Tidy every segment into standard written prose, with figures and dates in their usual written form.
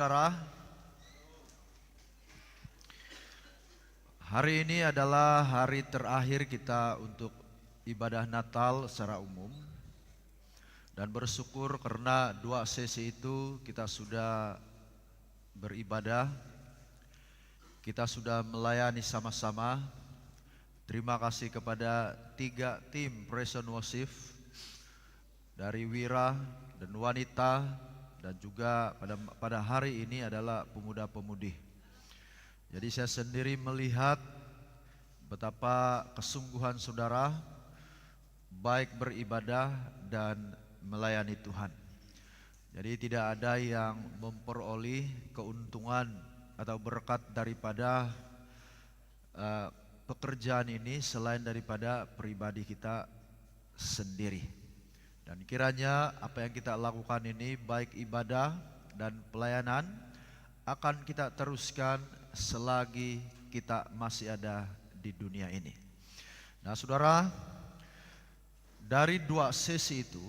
Saudara, hari ini adalah hari terakhir kita untuk ibadah Natal secara umum. Dan bersyukur karena 2 sesi itu kita sudah beribadah, kita sudah melayani sama-sama. Terima kasih kepada 3 tim Praise and Worship dari Wira dan wanita, dan juga pada hari ini adalah pemuda-pemudi. Jadi saya sendiri melihat betapa kesungguhan saudara baik beribadah dan melayani Tuhan. Jadi tidak ada yang memperoleh keuntungan atau berkat daripada pekerjaan ini selain daripada pribadi kita sendiri. Dan kiranya apa yang kita lakukan ini, baik ibadah dan pelayanan, akan kita teruskan selagi kita masih ada di dunia ini. Nah saudara, dari 2 sesi itu,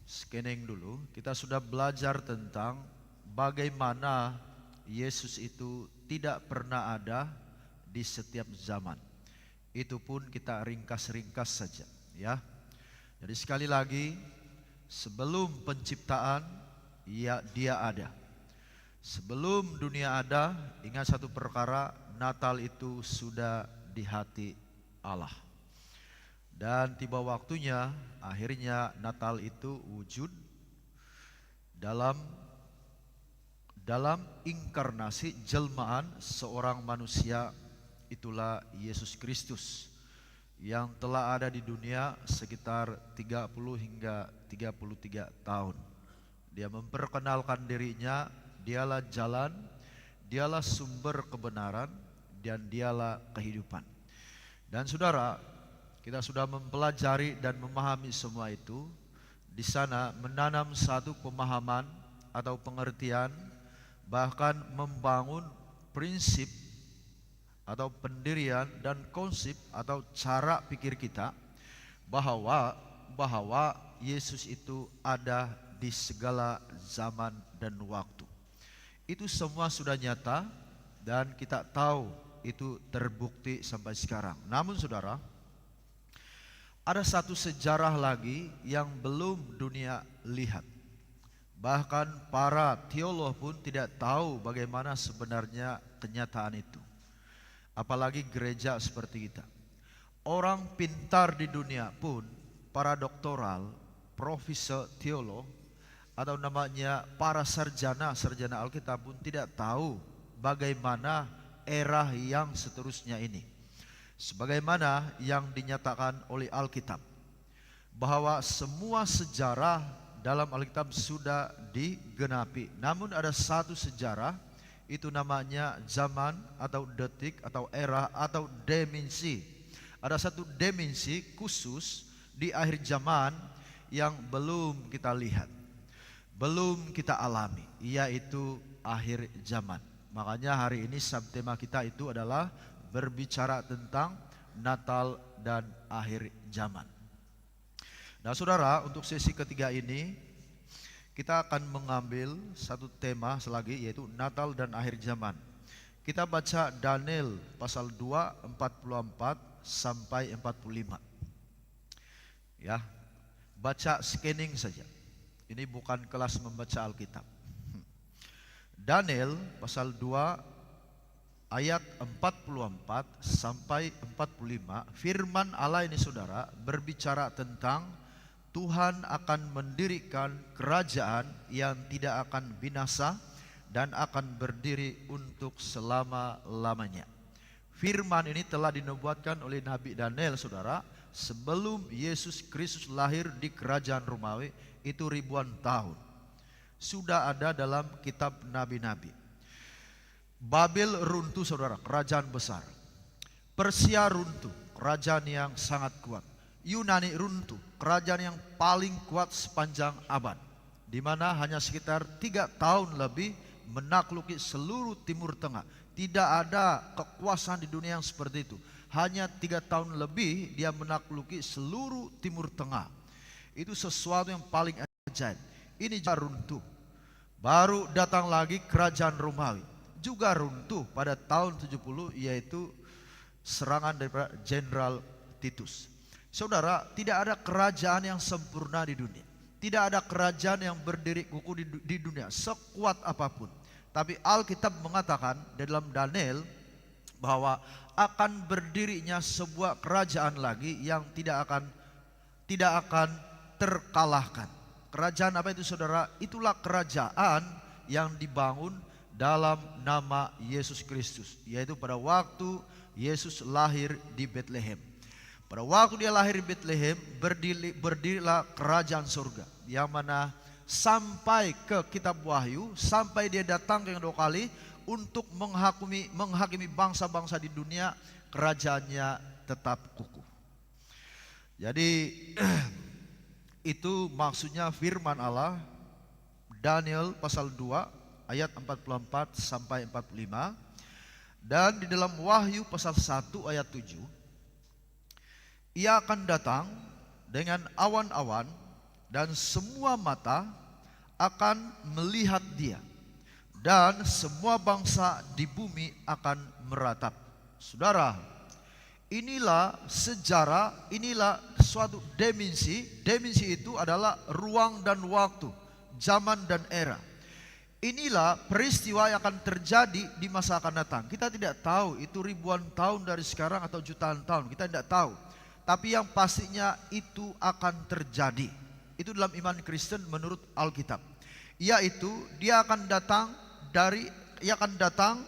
scanning dulu, kita sudah belajar tentang bagaimana Yesus itu tidak pernah ada di setiap zaman. Itu pun kita ringkas-ringkas saja, ya. Jadi sekali lagi, sebelum penciptaan, dia ada. Sebelum dunia ada, ingat satu perkara, Natal itu sudah di hati Allah. Dan tiba waktunya, akhirnya Natal itu wujud dalam inkarnasi jelmaan seorang manusia, itulah Yesus Kristus, yang telah ada di dunia sekitar 30 hingga 33 tahun. Dia memperkenalkan dirinya, dialah jalan, dialah sumber kebenaran, dan dialah kehidupan. Dan saudara, kita sudah mempelajari dan memahami semua itu. Di sana menanam satu pemahaman atau pengertian, bahkan membangun prinsip atau pendirian dan konsep atau cara pikir kita bahwa Yesus itu ada di segala zaman dan waktu. Itu semua sudah nyata dan kita tahu itu terbukti sampai sekarang. Namun saudara, ada satu sejarah lagi yang belum dunia lihat. Bahkan para teolog pun tidak tahu bagaimana sebenarnya kenyataan itu. Apalagi gereja seperti kita. Orang pintar di dunia pun, para doktoral, profesor teolog, atau namanya para sarjana Alkitab pun tidak tahu bagaimana era yang seterusnya ini. Sebagaimana yang dinyatakan oleh Alkitab, bahwa semua sejarah dalam Alkitab sudah digenapi. Namun ada satu sejarah, itu namanya zaman atau detik atau era atau dimensi. Ada satu dimensi khusus di akhir zaman yang belum kita lihat, belum kita alami, yaitu akhir zaman. Makanya hari ini subtema kita itu adalah berbicara tentang Natal dan akhir zaman. Nah saudara, untuk sesi ketiga ini kita akan mengambil satu tema selagi, yaitu Natal dan akhir zaman. Kita baca Daniel pasal 2, 44 sampai 45. Ya, baca scanning saja. Ini bukan kelas membaca Alkitab. Daniel pasal 2 ayat 44 sampai 45, firman Allah ini saudara berbicara tentang Tuhan akan mendirikan kerajaan yang tidak akan binasa dan akan berdiri untuk selama-lamanya. Firman ini telah dinubuatkan oleh Nabi Daniel saudara, sebelum Yesus Kristus lahir di kerajaan Romawi, itu ribuan tahun. Sudah ada dalam kitab Nabi-Nabi. Babel runtuh saudara, kerajaan besar. Persia runtuh, kerajaan yang sangat kuat. Yunani runtuh, kerajaan yang paling kuat sepanjang abad, di mana hanya sekitar 3 tahun lebih menakluki seluruh Timur Tengah. Tidak ada kekuasaan di dunia yang seperti itu. Hanya 3 tahun lebih dia menakluki seluruh Timur Tengah. Itu sesuatu yang paling ajaib. Ini runtuh. Baru datang lagi kerajaan Romawi, juga runtuh pada tahun 70, yaitu serangan daripada Jenderal Titus. Saudara, tidak ada kerajaan yang sempurna di dunia. Tidak ada kerajaan yang berdiri kukuh di dunia sekuat apapun. Tapi Alkitab mengatakan di dalam Daniel bahwa akan berdirinya sebuah kerajaan lagi yang tidak akan terkalahkan. Kerajaan apa itu, saudara? Itulah kerajaan yang dibangun dalam nama Yesus Kristus, yaitu pada waktu Yesus lahir di Bethlehem. Pada waktu dia lahir di Bethlehem, berdirilah kerajaan surga, yang mana sampai ke kitab Wahyu, sampai dia datang yang 2 kali untuk menghakimi bangsa-bangsa di dunia, kerajaannya tetap kukuh. Jadi itu maksudnya firman Allah Daniel pasal 2 ayat 44 sampai 45, dan di dalam Wahyu pasal 1 ayat 7, ia akan datang dengan awan-awan dan semua mata akan melihat dia, dan semua bangsa di bumi akan meratap. Saudara, inilah sejarah, inilah suatu dimensi. Dimensi itu adalah ruang dan waktu, zaman dan era. Inilah peristiwa yang akan terjadi di masa akan datang. Kita tidak tahu itu ribuan tahun dari sekarang atau jutaan tahun, kita tidak tahu. Tapi yang pastinya itu akan terjadi. Itu dalam iman Kristen menurut Alkitab. Yaitu dia akan datang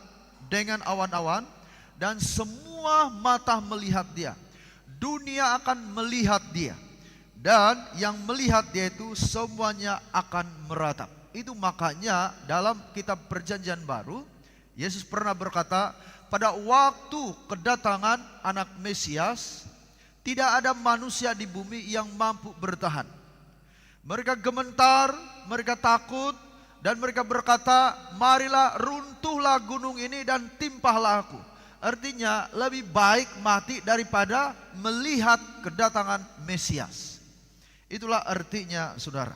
dengan awan-awan, dan semua mata melihat dia. Dunia akan melihat dia, dan yang melihat dia itu semuanya akan meratap. Itu makanya dalam kitab Perjanjian Baru, Yesus pernah berkata, pada waktu kedatangan anak Mesias, tidak ada manusia di bumi yang mampu bertahan. Mereka gemetar, mereka takut, dan mereka berkata, marilah runtuhlah gunung ini dan timpahlah aku. Artinya lebih baik mati daripada melihat kedatangan Mesias. Itulah artinya, saudara.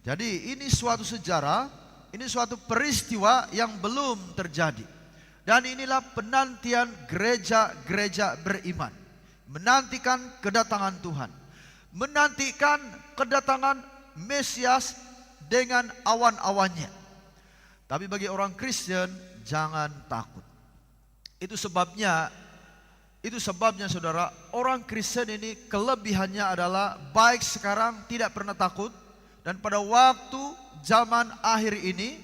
Jadi ini suatu sejarah, ini suatu peristiwa yang belum terjadi. Dan inilah penantian gereja-gereja beriman. Menantikan kedatangan Tuhan. Menantikan kedatangan Mesias dengan awan-awannya. Tapi bagi orang Kristen, jangan takut. Itu sebabnya saudara, orang Kristen ini kelebihannya adalah baik sekarang tidak pernah takut, dan pada waktu zaman akhir ini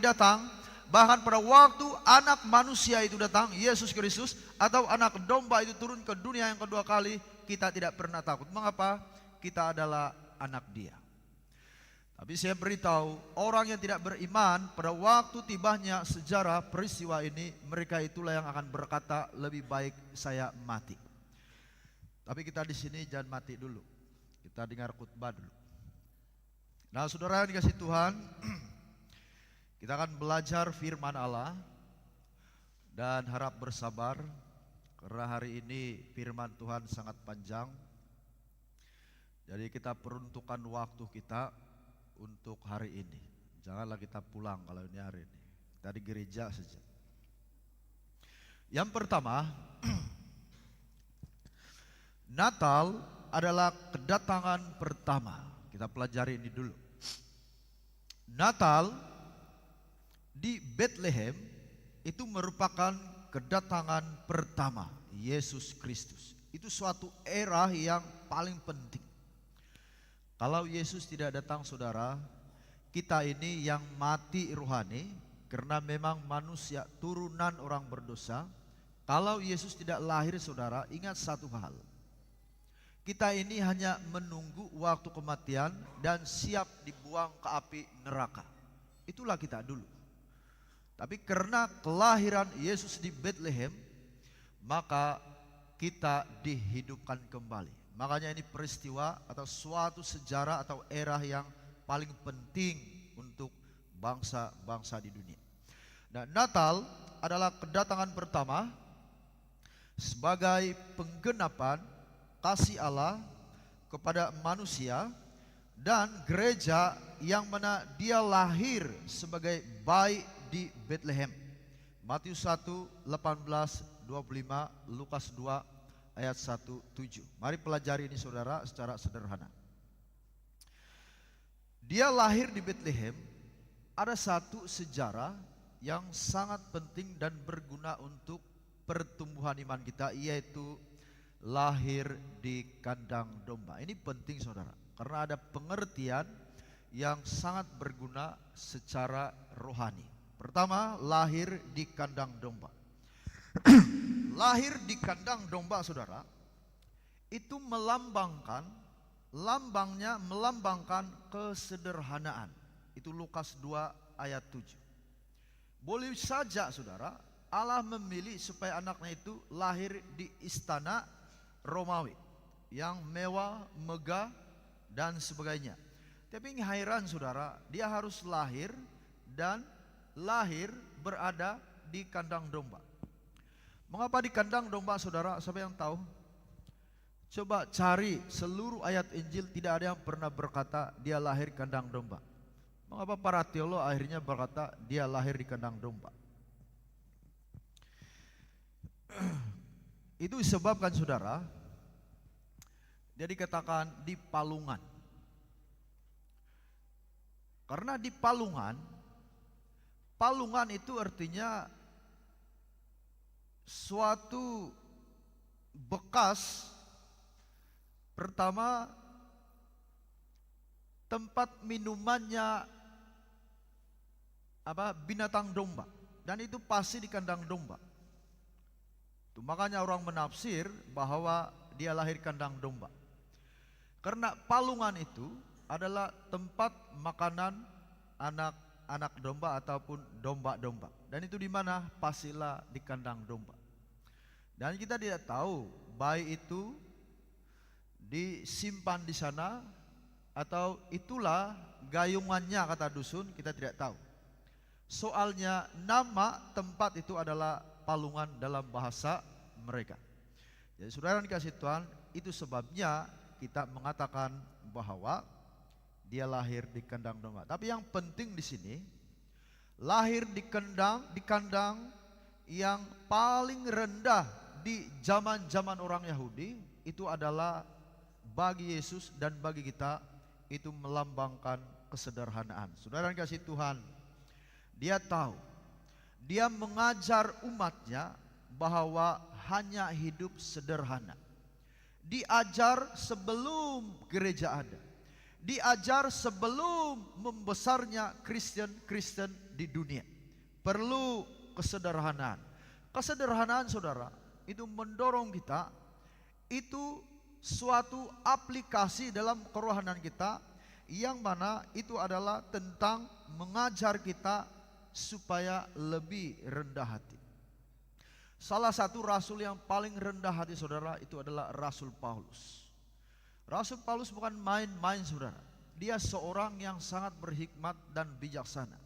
datang, bahkan pada waktu anak manusia itu datang, Yesus Kristus atau anak domba itu turun ke dunia yang kedua kali, kita tidak pernah takut. Mengapa? Kita adalah anak Dia. Tapi saya beritahu, orang yang tidak beriman pada waktu tibanya sejarah peristiwa ini, mereka itulah yang akan berkata, lebih baik saya mati. Tapi kita di sini jangan mati dulu. Kita dengar khutbah dulu. Nah, saudara yang dikasih Tuhan, kita akan belajar firman Allah dan harap bersabar, karena hari ini firman Tuhan sangat panjang. Jadi kita peruntukkan waktu kita untuk hari ini. Janganlah kita pulang kalau ini hari ini. Kita di gereja saja. Yang pertama, Natal adalah kedatangan pertama. Kita pelajari ini dulu. Natal di Bethlehem itu merupakan kedatangan pertama Yesus Kristus. Itu suatu era yang paling penting. Kalau Yesus tidak datang, saudara, kita ini yang mati rohani, karena memang manusia turunan orang berdosa. Kalau Yesus tidak lahir, saudara, ingat satu hal. Kita ini hanya menunggu waktu kematian dan siap dibuang ke api neraka. Itulah kita dulu. Tapi karena kelahiran Yesus di Bethlehem, maka kita dihidupkan kembali. Makanya ini peristiwa atau suatu sejarah atau era yang paling penting untuk bangsa-bangsa di dunia. Nah, Natal adalah kedatangan pertama sebagai penggenapan kasih Allah kepada manusia dan gereja yang mana dia lahir sebagai bayi di Bethlehem. Matius 1, 18, 25, Lukas 2 ayat 1, 7. Mari pelajari ini saudara secara sederhana. Dia lahir di Bethlehem. Ada satu sejarah yang sangat penting dan berguna untuk pertumbuhan iman kita, yaitu lahir di kandang domba. Ini penting saudara, karena ada pengertian yang sangat berguna secara rohani. Pertama, lahir di kandang domba. Lahir di kandang domba saudara, itu lambangnya melambangkan kesederhanaan. Itu Lukas 2 ayat 7. Boleh saja saudara, Allah memilih supaya anaknya itu lahir di istana Romawi yang mewah, megah dan sebagainya. Tapi heran saudara, dia harus lahir berada di kandang domba. Mengapa di kandang domba saudara? Siapa yang tahu? Coba cari seluruh ayat Injil, tidak ada yang pernah berkata dia lahir kandang domba. Mengapa para teolog akhirnya berkata dia lahir di kandang domba? Itu disebabkan saudara, dia dikatakan di palungan. Karena di palungan itu artinya suatu bekas, pertama tempat minumannya binatang domba, dan itu pasti di kandang domba. Itu makanya orang menafsir bahwa dia lahir kandang domba. Karena palungan itu adalah tempat makanan anak domba ataupun domba-domba. Dan itu di mana? Pastilah di kandang domba. Dan kita tidak tahu bayi itu disimpan di sana atau itulah gayungannya kata dusun, kita tidak tahu. Soalnya nama tempat itu adalah palungan dalam bahasa mereka. Jadi saudara dikasih Tuhan, itu sebabnya kita mengatakan bahwa dia lahir di kandang domba. Tapi yang penting di sini, lahir di kandang yang paling rendah di zaman orang Yahudi, itu adalah bagi Yesus dan bagi kita itu melambangkan kesederhanaan. Saudara dikasih Tuhan, dia tahu, dia mengajar umatnya bahwa hanya hidup sederhana. Diajar sebelum gereja ada. Diajar sebelum membesarnya Kristen di dunia. Perlu kesederhanaan. Kesederhanaan saudara, itu mendorong kita, itu suatu aplikasi dalam kerohanian kita, yang mana itu adalah tentang mengajar kita supaya lebih rendah hati. Salah satu rasul yang paling rendah hati saudara, itu adalah Rasul Paulus. Rasul Paulus bukan main-main saudara. Dia seorang yang sangat berhikmat dan bijaksana.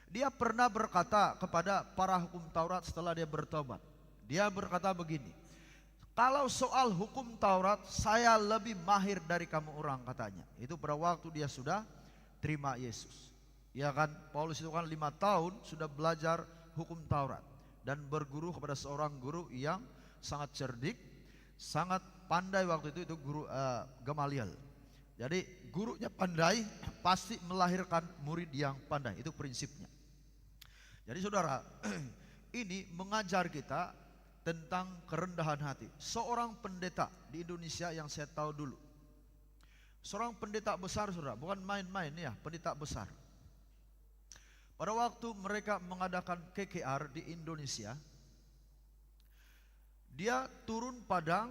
Dia pernah berkata kepada para hukum Taurat setelah dia bertobat. Dia berkata begini, kalau soal hukum Taurat saya lebih mahir dari kamu orang, katanya. Itu pada waktu dia sudah terima Yesus. Ya kan, Paulus itu kan 5 tahun sudah belajar hukum Taurat dan berguru kepada seorang guru yang sangat cerdik, sangat pandai waktu itu guru Gamaliel. Jadi gurunya pandai pasti melahirkan murid yang pandai, itu prinsipnya. Jadi saudara, ini mengajar kita tentang kerendahan hati. Seorang pendeta di Indonesia yang saya tahu dulu, seorang pendeta besar saudara, bukan main-main ya, pendeta besar. Pada waktu mereka mengadakan KKR di Indonesia, dia turun padang,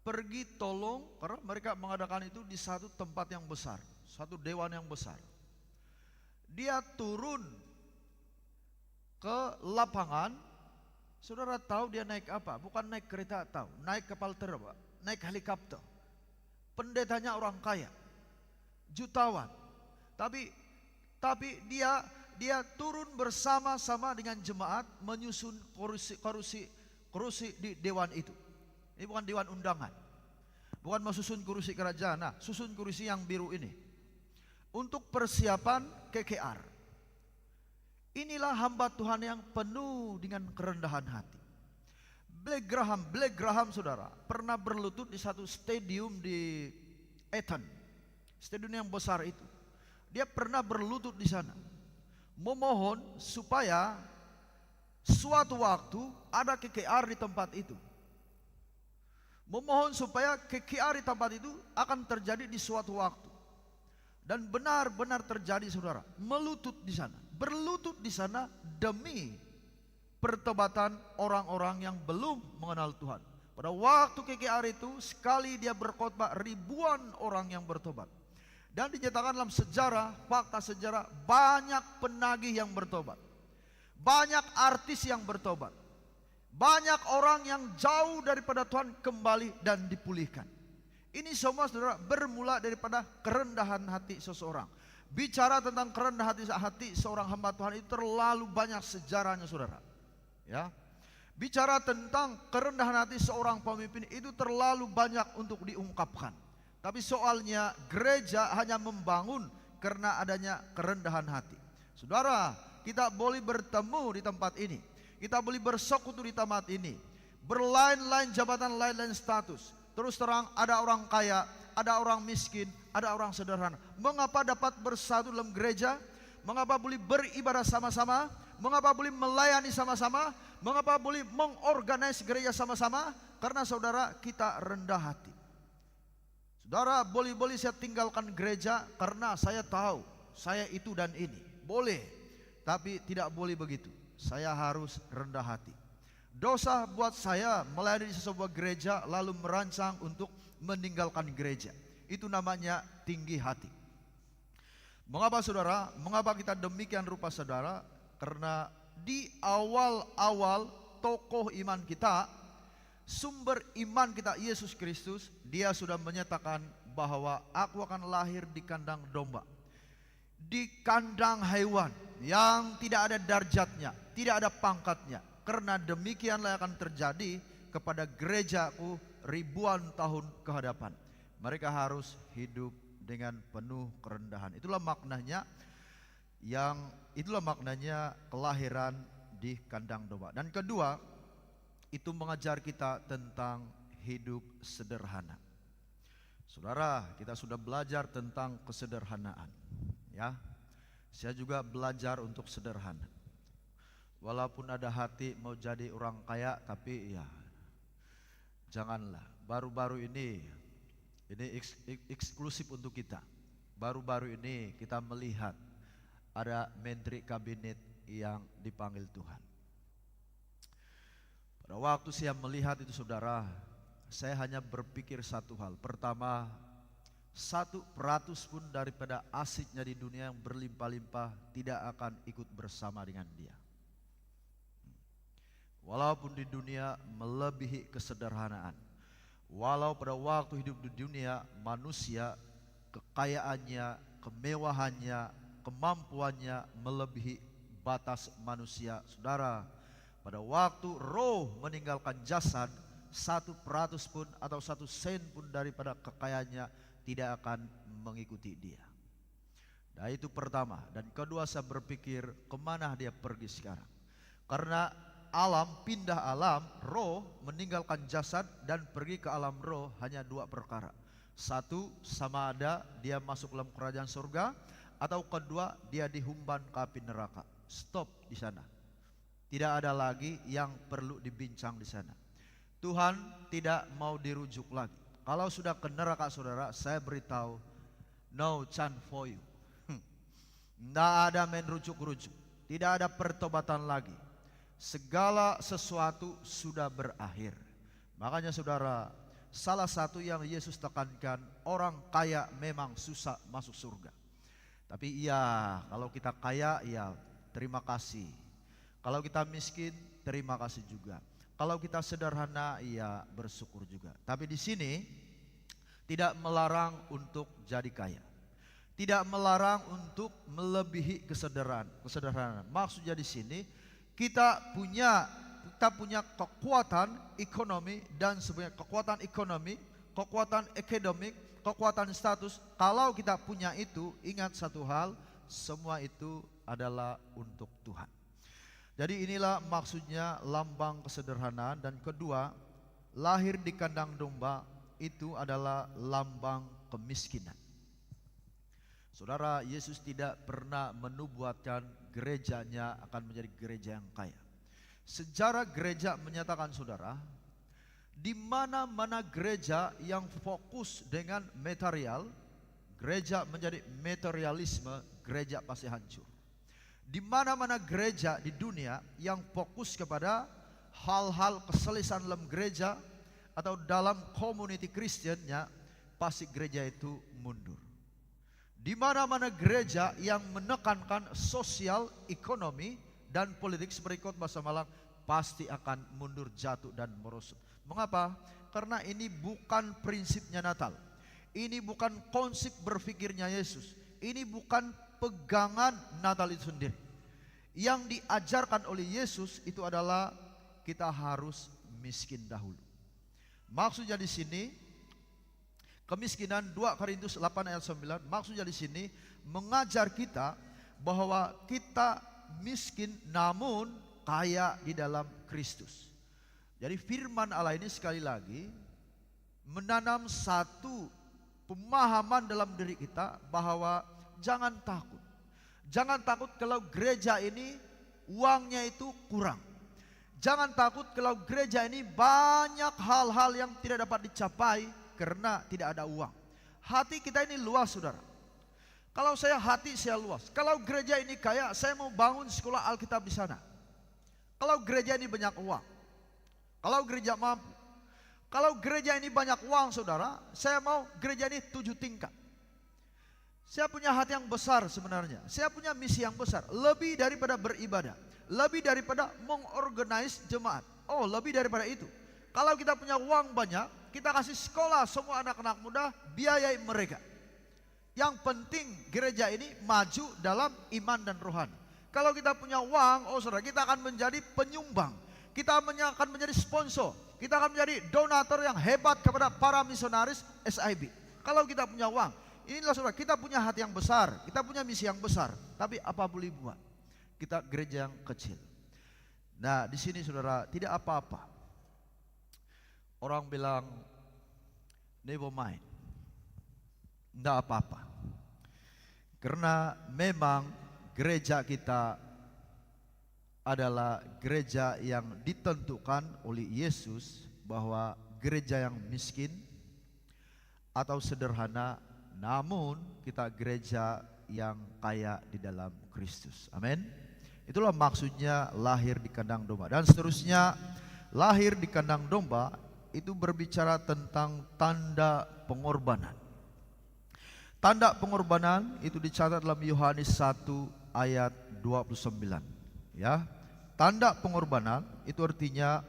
pergi tolong, karena mereka mengadakan itu di satu tempat yang besar, satu dewan yang besar. Dia turun ke lapangan. Saudara tahu dia naik apa? Bukan naik kereta, tahu, naik kapal terbang, naik helikopter. Pendetanya orang kaya, jutawan. Tapi dia turun bersama-sama dengan jemaat menyusun kursi di dewan itu. Ini bukan dewan undangan, bukan mau susun kursi kerajaan. Nah, susun kursi yang biru ini. untuk persiapan KKR. Inilah hamba Tuhan yang penuh dengan kerendahan hati. Black Graham saudara, pernah berlutut di satu stadium di Eton, stadium yang besar itu. Dia pernah berlutut di sana, memohon supaya suatu waktu ada KKR di tempat itu. Memohon supaya KKR di tempat itu akan terjadi di suatu waktu. Dan benar-benar terjadi saudara, melutut di sana, berlutut di sana demi pertobatan orang-orang yang belum mengenal Tuhan. Pada waktu KKR itu, sekali dia berkhotbah, ribuan orang yang bertobat. Dan dinyatakan dalam sejarah, fakta sejarah, banyak penagih yang bertobat, banyak artis yang bertobat, banyak orang yang jauh daripada Tuhan kembali dan dipulihkan. Ini semua saudara bermula daripada kerendahan hati seseorang. Bicara tentang kerendahan hati seorang hamba Tuhan itu terlalu banyak sejarahnya saudara. Ya, bicara tentang kerendahan hati seorang pemimpin itu terlalu banyak untuk diungkapkan. Tapi soalnya gereja hanya membangun karena adanya kerendahan hati. Saudara, kita boleh bertemu di tempat ini, kita boleh bersekutu di tempat ini, berlain-lain jabatan, lain-lain status. Terus terang, ada orang kaya, ada orang miskin, ada orang sederhana. Mengapa dapat bersatu dalam gereja? Mengapa boleh beribadah sama-sama? Mengapa boleh melayani sama-sama? Mengapa boleh mengorganisasi gereja sama-sama? Karena saudara, kita rendah hati. Saudara, boleh-boleh saya tinggalkan gereja karena saya tahu saya itu dan ini. Boleh, tapi tidak boleh begitu. Saya harus rendah hati. Dosa buat saya melayani di sebuah gereja lalu merancang untuk meninggalkan gereja. Itu namanya tinggi hati. Mengapa saudara? Mengapa kita demikian rupa saudara? Karena di awal-awal tokoh iman kita, sumber iman kita Yesus Kristus, dia sudah menyatakan bahwa aku akan lahir di kandang domba, di kandang hewan yang tidak ada darjatnya, tidak ada pangkatnya. Karena demikianlah akan terjadi kepada gerejaku ribuan tahun ke hadapan. Mereka harus hidup dengan penuh kerendahan. Itulah maknanya kelahiran di kandang domba. Dan kedua, itu mengajar kita tentang hidup sederhana. Saudara, kita sudah belajar tentang kesederhanaan, ya. Saya juga belajar untuk sederhana. Walaupun ada hati mau jadi orang kaya, tapi ya janganlah. Baru-baru ini eksklusif untuk kita. Baru-baru ini kita melihat ada menteri kabinet yang dipanggil Tuhan. Pada waktu saya melihat itu saudara, saya hanya berpikir satu hal. Pertama, 1% pun daripada asetnya di dunia yang berlimpah-limpah tidak akan ikut bersama dengan dia. Walaupun di dunia melebihi kesederhanaan, walau pada waktu hidup di dunia manusia kekayaannya, kemewahannya, kemampuannya melebihi batas manusia. Saudara, pada waktu roh meninggalkan jasad, 1% pun atau 1 sen pun daripada kekayaannya tidak akan mengikuti dia. Nah itu pertama. Dan kedua, saya berpikir kemana dia pergi sekarang. Karena pindah alam, roh meninggalkan jasad dan pergi ke alam roh hanya 2 perkara. Satu, sama ada dia masuk dalam kerajaan surga, atau kedua, dia dihumban ke api neraka. Stop di sana. Tidak ada lagi yang perlu dibincang di sana. Tuhan tidak mau dirujuk lagi. Kalau sudah ke neraka saudara, saya beritahu, no chance for you. Tidak ada main rujuk-rujuk, tidak ada pertobatan lagi. Segala sesuatu sudah berakhir. Makanya saudara, salah satu yang Yesus tekankan, orang kaya memang susah masuk surga. Tapi iya, kalau kita kaya, ya terima kasih. Kalau kita miskin, terima kasih juga. Kalau kita sederhana, ya bersyukur juga. Tapi di sini tidak melarang untuk jadi kaya, tidak melarang untuk melebihi kesederhanaan. Maksudnya di sini kita punya kekuatan ekonomi dan sebenarnya kekuatan ekonomi, kekuatan akademik, kekuatan status. Kalau kita punya itu, ingat satu hal, semua itu adalah untuk Tuhan. Jadi inilah maksudnya lambang kesederhanaan. Dan kedua, lahir di kandang domba itu adalah lambang kemiskinan. Saudara, Yesus tidak pernah menubuatkan gerejanya akan menjadi gereja yang kaya. Sejarah gereja menyatakan, saudara, di mana-mana gereja yang fokus dengan material, gereja menjadi materialisme, gereja pasti hancur. Di mana-mana gereja di dunia yang fokus kepada hal-hal keselisan dalam gereja atau dalam community Kristennya, pasti gereja itu mundur. Di mana-mana gereja yang menekankan sosial, ekonomi, dan politik seperti khotbah semalam, pasti akan mundur, jatuh, dan merosot. Mengapa? Karena ini bukan prinsipnya Natal. Ini bukan konsep berpikirnya Yesus. Ini bukan pegangan Natal itu sendiri. Yang diajarkan oleh Yesus itu adalah kita harus miskin dahulu. Maksudnya di sini kemiskinan 2 Korintus 8 ayat 9, maksudnya di sini mengajar kita bahwa kita miskin namun kaya di dalam Kristus. Jadi firman Allah ini sekali lagi menanam satu pemahaman dalam diri kita bahwa jangan takut. Jangan takut kalau gereja ini uangnya itu kurang. Jangan takut kalau gereja ini banyak hal-hal yang tidak dapat dicapai karena tidak ada uang. Hati kita ini luas, saudara. Kalau hati saya luas. Kalau gereja ini kaya, saya mau bangun sekolah Alkitab di sana. Kalau gereja ini banyak uang. Kalau gereja mampu. Kalau gereja ini banyak uang, saudara, saya mau gereja ini 7 tingkat. Saya punya hati yang besar sebenarnya. Saya punya misi yang besar. Lebih daripada beribadah. Lebih daripada mengorganize jemaat. Oh, lebih daripada itu. Kalau kita punya uang banyak, kita kasih sekolah semua anak-anak muda, biayai mereka. Yang penting gereja ini maju dalam iman dan rohani. Kalau kita punya uang, oh saudara, kita akan menjadi penyumbang. Kita akan menjadi sponsor. Kita akan menjadi donatur yang hebat kepada para misionaris SIB. Kalau kita punya uang, inilah saudara, kita punya hati yang besar, kita punya misi yang besar. Tapi apa boleh buat? Kita gereja yang kecil. Nah, di sini saudara, tidak apa-apa. Orang bilang, never mind. Tidak apa-apa. Karena memang gereja kita adalah gereja yang ditentukan oleh Yesus bahwa gereja yang miskin atau sederhana, namun kita gereja yang kaya di dalam Kristus. Amin. Itulah maksudnya lahir di kandang domba. Dan seterusnya, lahir di kandang domba itu berbicara tentang tanda pengorbanan. Tanda pengorbanan itu dicatat dalam Yohanes 1 ayat 29. Ya. Tanda pengorbanan itu artinya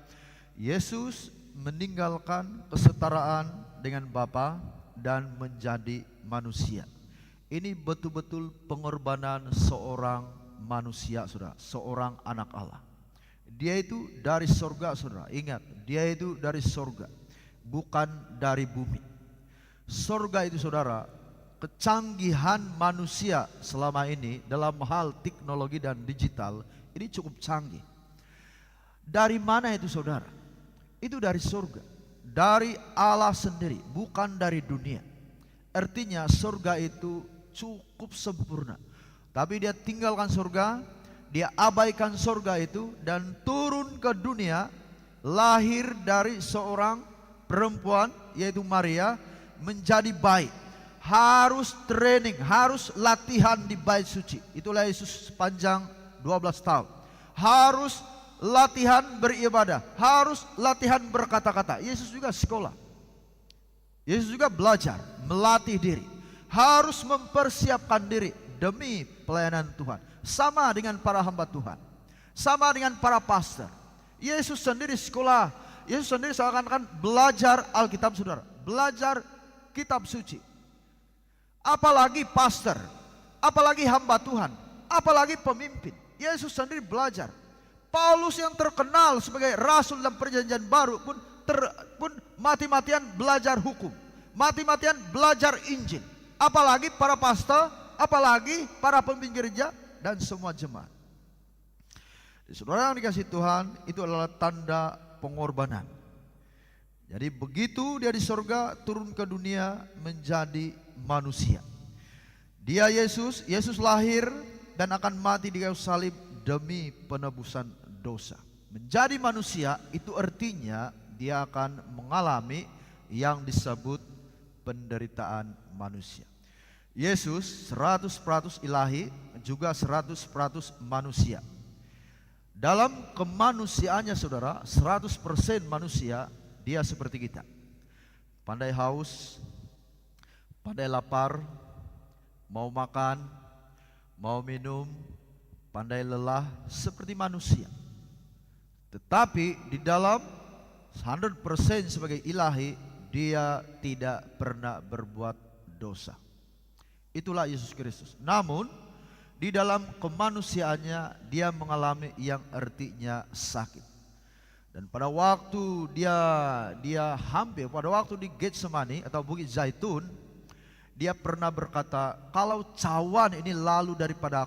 Yesus meninggalkan kesetaraan dengan Bapa dan menjadi manusia. Ini betul-betul pengorbanan seorang manusia, saudara, seorang anak Allah. Dia itu dari sorga, saudara. Ingat, dia itu dari sorga, bukan dari bumi. Sorga itu, saudara, kecanggihan manusia selama ini dalam hal teknologi dan digital ini cukup canggih. Dari mana itu, saudara? Itu dari surga, dari Allah sendiri, bukan dari dunia. Artinya surga itu cukup sempurna. Tapi dia tinggalkan surga, dia abaikan surga itu dan turun ke dunia, lahir dari seorang perempuan yaitu Maria, menjadi baik. Harus training, harus latihan di bait suci. Itulah Yesus sepanjang 12 tahun. Harus latihan beribadah, harus latihan berkata-kata. Yesus juga sekolah. Yesus juga belajar, melatih diri. Harus mempersiapkan diri demi pelayanan Tuhan. Sama dengan para hamba Tuhan. Sama dengan para pastor. Yesus sendiri sekolah. Yesus sendiri seakan-akan belajar Alkitab, saudara. Belajar kitab suci. Apalagi pastor, apalagi hamba Tuhan, apalagi pemimpin. Yesus sendiri belajar. Paulus yang terkenal sebagai rasul dalam perjanjian baru pun mati-matian belajar hukum. mati-matian belajar Injil. Apalagi para pastor, apalagi para pemimpin gereja dan semua jemaat. Saudara yang dikasihi Tuhan, itu adalah tanda pengorbanan. Jadi begitu dia di sorga, turun ke dunia menjadi manusia. Dia Yesus lahir dan akan mati di kayu salib demi penebusan dosa. Menjadi manusia itu artinya dia akan mengalami yang disebut penderitaan manusia. Yesus 100% ilahi, juga 100% manusia. Dalam kemanusiaannya saudara, 100% manusia, dia seperti kita. Pandai haus, pandai lapar, mau makan, mau minum, pandai lelah, seperti manusia. Tetapi di dalam 100% sebagai ilahi, dia tidak pernah berbuat dosa. Itulah Yesus Kristus. Namun di dalam kemanusiaannya dia mengalami yang artinya sakit. Dan pada waktu pada waktu di Getsemani atau Bukit Zaitun, dia pernah berkata, kalau cawan ini lalu daripada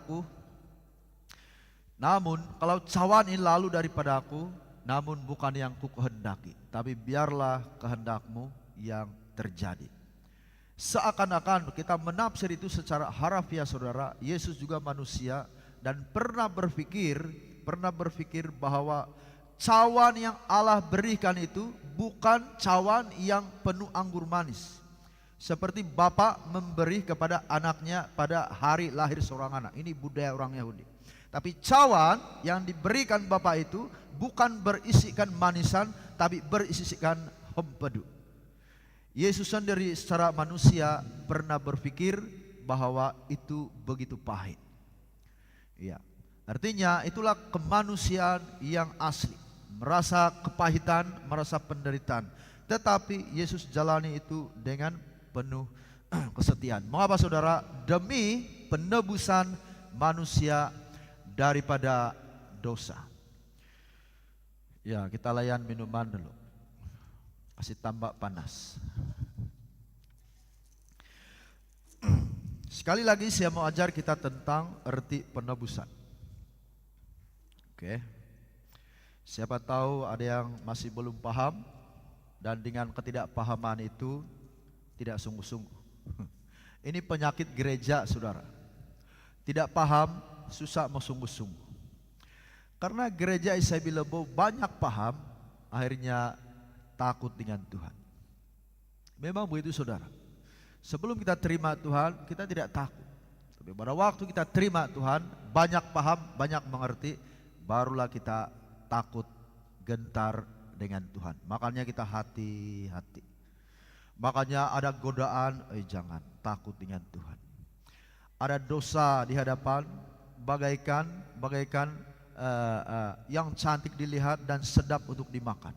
aku, namun bukan yang ku kehendaki, tapi biarlah kehendakmu yang terjadi. Seakan-akan kita menafsir itu secara harafiah saudara, Yesus juga manusia dan pernah berpikir bahwa cawan yang Allah berikan itu bukan cawan yang penuh anggur manis, seperti Bapa memberi kepada anaknya pada hari lahir seorang anak. Ini budaya orang Yahudi. Tapi cawan yang diberikan Bapa itu bukan berisikan manisan, tapi berisikan empedu. Yesus sendiri secara manusia pernah berpikir bahwa itu begitu pahit. Ya, artinya itulah kemanusiaan yang asli. Merasa kepahitan, merasa penderitaan. Tetapi Yesus jalani itu dengan penuh kesetiaan. Mengapa saudara? Demi penebusan manusia daripada dosa. Ya, kita layan minuman dulu. Kasih tambah panas. Sekali lagi saya mau ajar kita tentang arti penebusan. Oke. Siapa tahu ada yang masih belum paham, dan dengan ketidakpahaman itu tidak sungguh-sungguh. Ini penyakit gereja saudara. Tidak paham, susah mau sungguh-sungguh. Karena gereja Isaiah Lebo banyak paham, akhirnya takut dengan Tuhan. Memang begitu saudara. Sebelum kita terima Tuhan, kita tidak takut. Tapi pada waktu kita terima Tuhan, banyak paham, banyak mengerti, barulah kita takut, gentar dengan Tuhan. Makanya kita hati-hati. Makanya ada godaan, jangan takut dengan Tuhan. Ada dosa di hadapan, bagaikan yang cantik dilihat dan sedap untuk dimakan.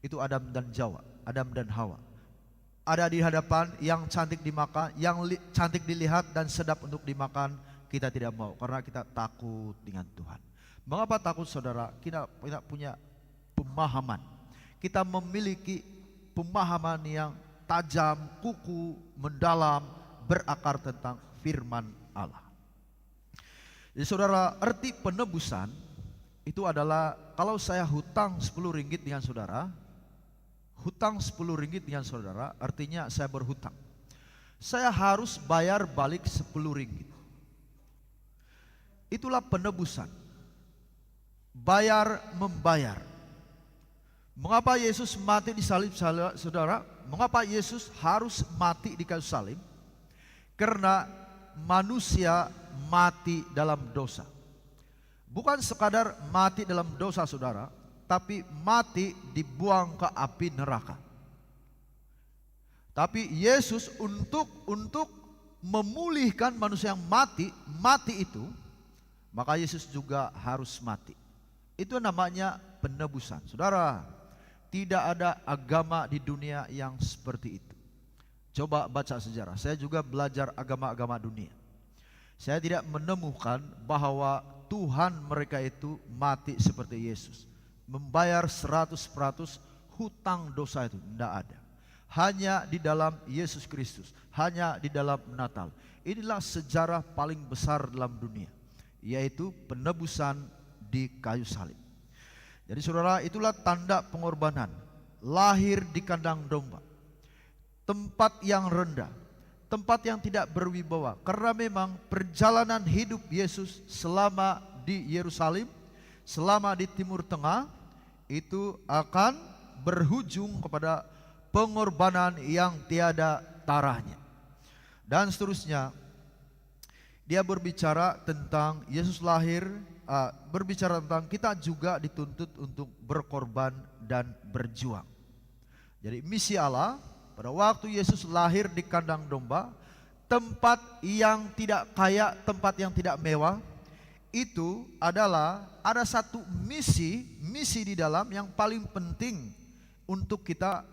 Itu Adam dan Hawa. Ada di hadapan yang cantik dimakan, yang cantik dilihat dan sedap untuk dimakan, kita tidak mau karena kita takut dengan Tuhan. Mengapa takut saudara? Kita punya pemahaman. Kita memiliki pemahaman yang tajam, kuku, mendalam, berakar tentang firman Allah. Jadi saudara, arti penebusan itu adalah kalau saya hutang 10 ringgit dengan saudara, hutang 10 ringgit dengan saudara, artinya saya berhutang. Saya harus bayar balik 10 ringgit. Itulah penebusan. Bayar membayar. Mengapa Yesus mati di salib saudara? Mengapa Yesus harus mati di kayu salib? Karena manusia mati dalam dosa. Bukan sekadar mati dalam dosa saudara, tapi mati dibuang ke api neraka. Tapi Yesus untuk memulihkan manusia yang mati itu, maka Yesus juga harus mati. Itu namanya penebusan. Saudara, tidak ada agama di dunia yang seperti itu. Coba baca sejarah. Saya juga belajar agama-agama dunia. Saya tidak menemukan bahwa Tuhan mereka itu mati seperti Yesus, membayar 100% hutang dosa itu. Tidak ada. hanya di dalam Yesus Kristus, hanya di dalam Natal. Inilah sejarah paling besar dalam dunia, yaitu penebusan di kayu salib. Jadi saudara, itulah tanda pengorbanan, lahir di kandang domba, tempat yang rendah, tempat yang tidak berwibawa. Karena memang perjalanan hidup Yesus selama di Yerusalem, selama di Timur Tengah, itu akan berujung kepada pengorbanan yang tiada tarahnya. Dan seterusnya, dia berbicara tentang Yesus lahir, berbicara tentang kita juga dituntut untuk berkorban dan berjuang. Jadi misi Allah pada waktu Yesus lahir di kandang domba, tempat yang tidak kaya, tempat yang tidak mewah, itu adalah ada satu misi di dalam yang paling penting untuk kita